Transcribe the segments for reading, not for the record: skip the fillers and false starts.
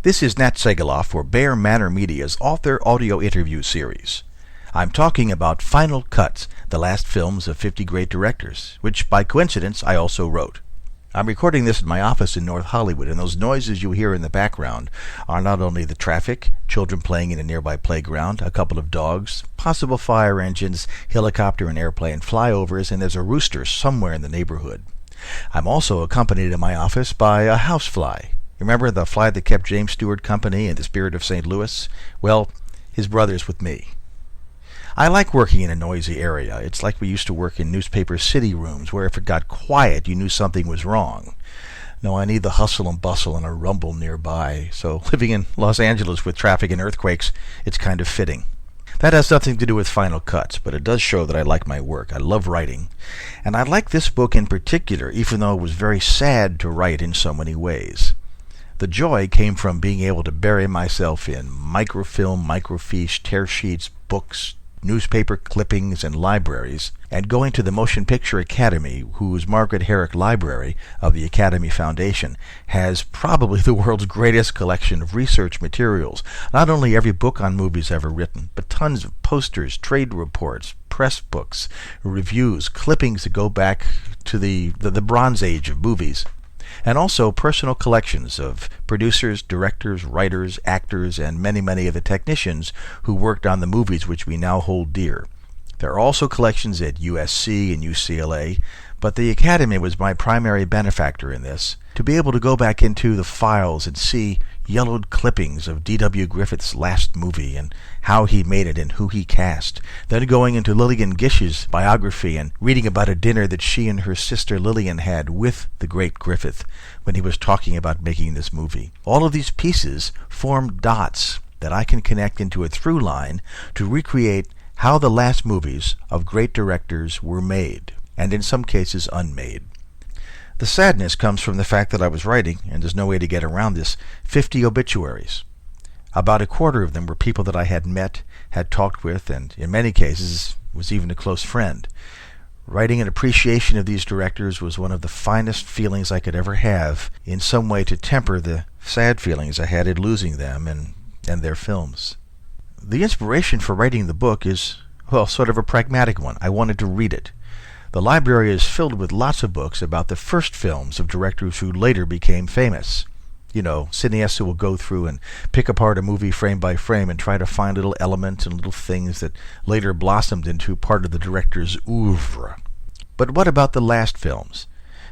This is Nat Segaloff for Bear Manor Media's author audio interview series. I'm talking about Final Cuts, the last films of 50 great directors, which by coincidence I also wrote. I'm recording this in my office in North Hollywood, and those noises you hear in the background are not only the traffic, children playing in a nearby playground, a couple of dogs, possible fire engines, helicopter and airplane flyovers, and there's a rooster somewhere in the neighborhood. I'm also accompanied in my office by a housefly. Remember the fly that kept James Stewart company in The Spirit of St. Louis? Well, his brother's with me. I like working in a noisy area. It's like we used to work in newspaper city rooms, where if it got quiet, you knew something was wrong. No, I need the hustle and bustle and a rumble nearby. So living in Los Angeles with traffic and earthquakes, it's kind of fitting. That has nothing to do with Final Cuts, but it does show that I like my work. I love writing. And I like this book in particular, even though it was very sad to write in so many ways. The joy came from being able to bury myself in microfilm, microfiche, tear sheets, books, newspaper clippings, and libraries, and going to the Motion Picture Academy, whose Margaret Herrick Library of the Academy Foundation has probably the world's greatest collection of research materials. Not only every book on movies ever written, but tons of posters, trade reports, press books, reviews, clippings that go back to the Bronze Age of movies. And also personal collections of producers, directors, writers, actors, and many of the technicians who worked on the movies which we now hold dear. There are also collections at USC and UCLA, but the Academy was my primary benefactor in this. To be able to go back into the files and see yellowed clippings of D.W. Griffith's last movie and how he made it and who he cast. Then going into Lillian Gish's biography and reading about a dinner that she and her sister Lillian had with the great Griffith when he was talking about making this movie. All of these pieces form dots that I can connect into a through line to recreate how the last movies of great directors were made, and in some cases unmade. The sadness comes from the fact that I was writing, and there's no way to get around this, 50 obituaries. About a quarter of them were people that I had met, had talked with, and in many cases was even a close friend. Writing an appreciation of these directors was one of the finest feelings I could ever have, in some way to temper the sad feelings I had in losing them and their films. The inspiration for writing the book is, well, sort of a pragmatic one. I wanted to read it. The library is filled with lots of books about the first films of directors who later became famous. You know, cineasts who will go through and pick apart a movie frame by frame and try to find little elements and little things that later blossomed into part of the director's oeuvre. But what about the last films?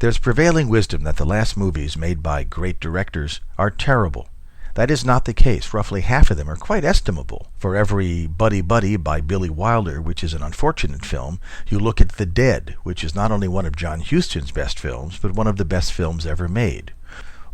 There's prevailing wisdom that the last movies made by great directors are terrible. That is not the case. Roughly half of them are quite estimable. For every Buddy Buddy by Billy Wilder, which is an unfortunate film, you look at The Dead, which is not only one of John Huston's best films, but one of the best films ever made.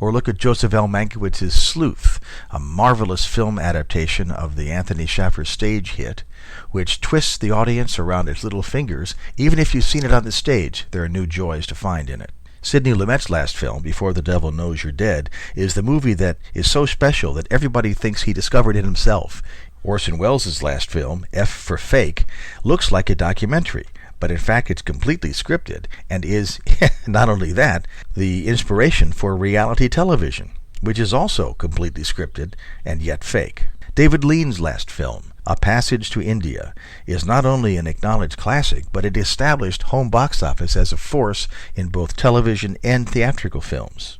Or look at Joseph L. Mankiewicz's Sleuth, a marvelous film adaptation of the Anthony Shaffer stage hit, which twists the audience around its little fingers. Even if you've seen it on the stage, there are new joys to find in it. Sidney Lumet's last film, Before the Devil Knows You're Dead, is the movie that is so special that everybody thinks he discovered it himself. Orson Welles' last film, F for Fake, looks like a documentary, but in fact it's completely scripted and is, not only that, the inspiration for reality television, which is also completely scripted and yet fake. David Lean's last film, A Passage to India, is not only an acknowledged classic, but it established home box office as a force in both television and theatrical films.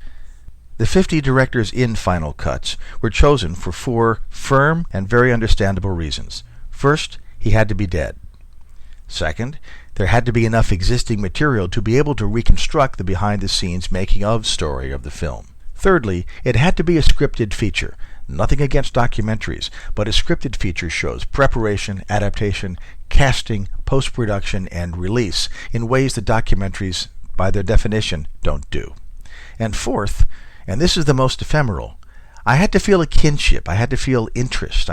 The 50 directors in Final Cuts were chosen for 4 firm and very understandable reasons. First, he had to be dead. Second, there had to be enough existing material to be able to reconstruct the behind-the-scenes making-of story of the film. Thirdly, it had to be a scripted feature. Nothing against documentaries, but a scripted feature shows preparation, adaptation, casting, post-production, and release in ways that documentaries, by their definition, don't do. And fourth, and this is the most ephemeral, I had to feel a kinship. I had to feel interest.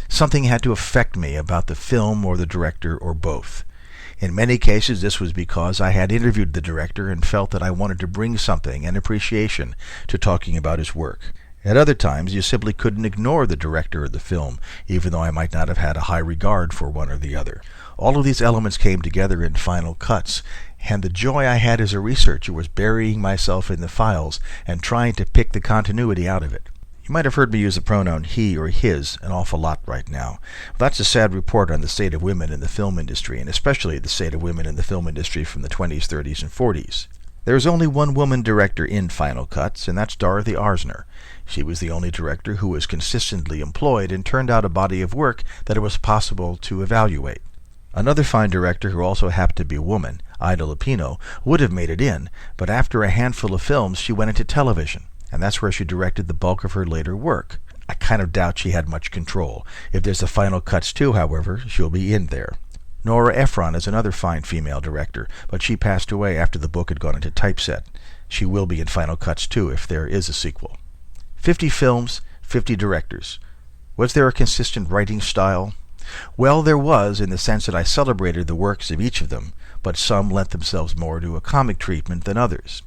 Something had to affect me about the film or the director or both. In many cases, this was because I had interviewed the director and felt that I wanted to bring something, an appreciation, to talking about his work. At other times, you simply couldn't ignore the director of the film, even though I might not have had a high regard for one or the other. All of these elements came together in Final Cuts, and the joy I had as a researcher was burying myself in the files and trying to pick the continuity out of it. You might have heard me use the pronoun he or his an awful lot right now. Well, that's a sad report on the state of women in the film industry, and especially the state of women in the film industry from the 20s, 30s, and 40s. There's only one woman director in Final Cuts, and that's Dorothy Arzner. She was the only director who was consistently employed and turned out a body of work that it was possible to evaluate. Another fine director who also happened to be a woman, Ida Lupino, would have made it in, but after a handful of films she went into television, and that's where she directed the bulk of her later work. I kind of doubt she had much control. If there's a Final Cuts 2, however, she'll be in there. Nora Ephron is another fine female director, but she passed away after the book had gone into typeset. She will be in Final Cuts 2 if there is a sequel. 50 films, 50 directors. Was there a consistent writing style? Well, there was, in the sense that I celebrated the works of each of them, but some lent themselves more to a comic treatment than others.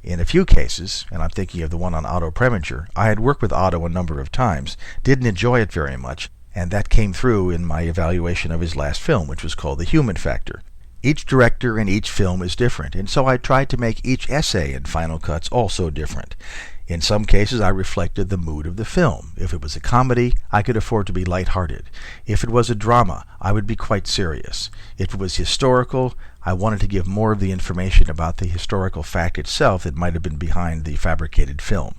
In a few cases, and I'm thinking of the one on Otto Preminger, I had worked with Otto a number of times, didn't enjoy it very much, and that came through in my evaluation of his last film, which was called The Human Factor. Each director and each film is different, and so I tried to make each essay in Final Cuts also different. In some cases, I reflected the mood of the film. If it was a comedy, I could afford to be lighthearted. If it was a drama, I would be quite serious. If it was historical, I wanted to give more of the information about the historical fact itself that might have been behind the fabricated film.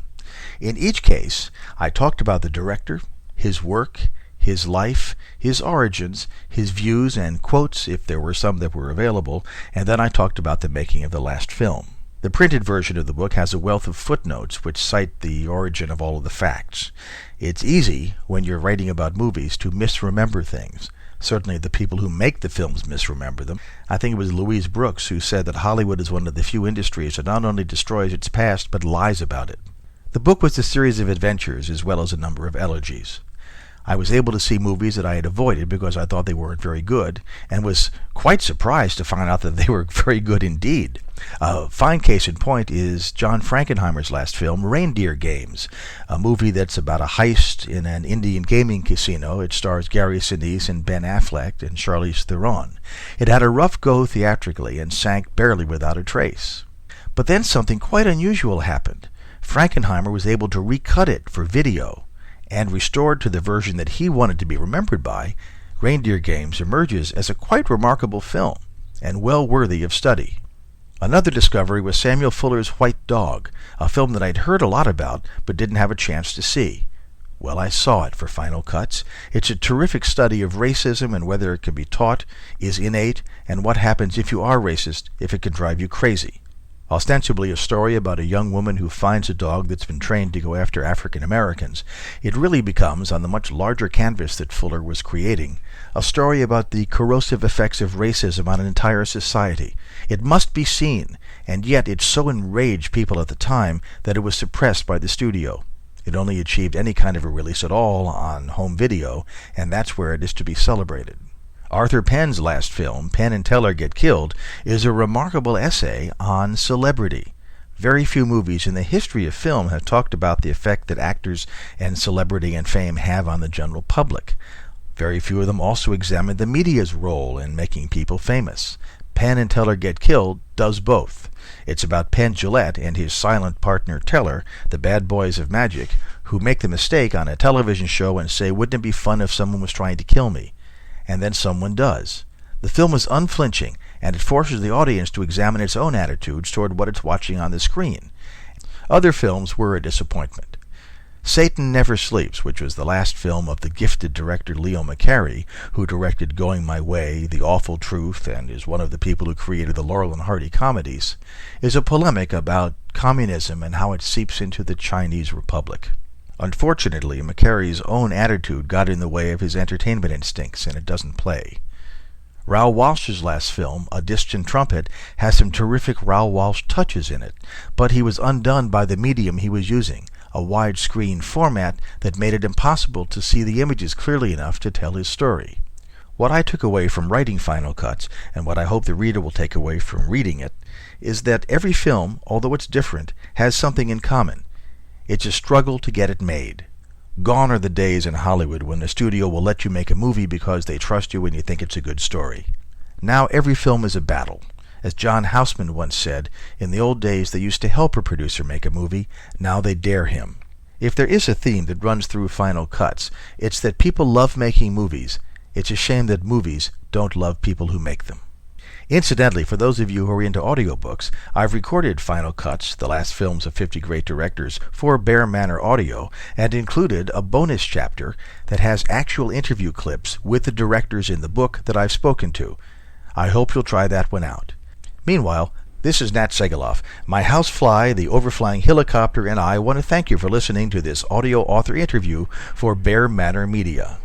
In each case, I talked about the director, his work, his life, his origins, his views and quotes, if there were some that were available, and then I talked about the making of the last film. The printed version of the book has a wealth of footnotes which cite the origin of all of the facts. It's easy, when you're writing about movies, to misremember things. Certainly the people who make the films misremember them. I think it was Louise Brooks who said that Hollywood is one of the few industries that not only destroys its past, but lies about it. The book was a series of adventures as well as a number of elegies. I was able to see movies that I had avoided because I thought they weren't very good, and was quite surprised to find out that they were very good indeed. A fine case in point is John Frankenheimer's last film, Reindeer Games, a movie that's about a heist in an Indian gaming casino. It stars Gary Sinise and Ben Affleck and Charlize Theron. It had a rough go theatrically and sank barely without a trace. But then something quite unusual happened. Frankenheimer was able to recut it for video, and restored to the version that he wanted to be remembered by, Reindeer Games emerges as a quite remarkable film, and well worthy of study. Another discovery was Samuel Fuller's White Dog, a film that I'd heard a lot about, but didn't have a chance to see. Well, I saw it for Final Cuts. It's a terrific study of racism and whether it can be taught, is innate, and what happens if you are racist, if it can drive you crazy. Ostensibly a story about a young woman who finds a dog that's been trained to go after African Americans, it really becomes, on the much larger canvas that Fuller was creating, a story about the corrosive effects of racism on an entire society. It must be seen, and yet it so enraged people at the time that it was suppressed by the studio. It only achieved any kind of a release at all on home video, and that's where it is to be celebrated. Arthur Penn's last film, Penn and Teller Get Killed, is a remarkable essay on celebrity. Very few movies in the history of film have talked about the effect that actors and celebrity and fame have on the general public. Very few of them also examine the media's role in making people famous. Penn and Teller Get Killed does both. It's about Penn Jillette and his silent partner Teller, the bad boys of magic, who make the mistake on a television show and say, "Wouldn't it be fun if someone was trying to kill me?" And then someone does. The film is unflinching, and it forces the audience to examine its own attitudes toward what it's watching on the screen. Other films were a disappointment. Satan Never Sleeps, which was the last film of the gifted director Leo McCarey, who directed Going My Way, The Awful Truth, and is one of the people who created the Laurel and Hardy comedies, is a polemic about communism and how it seeps into the Chinese Republic. Unfortunately, McCarey's own attitude got in the way of his entertainment instincts, and it doesn't play. Raoul Walsh's last film, A Distant Trumpet, has some terrific Raoul Walsh touches in it, but he was undone by the medium he was using, a widescreen format that made it impossible to see the images clearly enough to tell his story. What I took away from writing Final Cuts, and what I hope the reader will take away from reading it, is that every film, although it's different, has something in common. It's a struggle to get it made. Gone are the days in Hollywood when the studio will let you make a movie because they trust you and you think it's a good story. Now every film is a battle. As John Houseman once said, in the old days they used to help a producer make a movie, now they dare him. If there is a theme that runs through Final Cuts, it's that people love making movies. It's a shame that movies don't love people who make them. Incidentally, for those of you who are into audiobooks, I've recorded Final Cuts, the last films of 50 great directors, for Bear Manor Audio, and included a bonus chapter that has actual interview clips with the directors in the book that I've spoken to. I hope you'll try that one out. Meanwhile, this is Nat Segaloff. My housefly, the overflying helicopter, and I want to thank you for listening to this audio author interview for Bear Manor Media.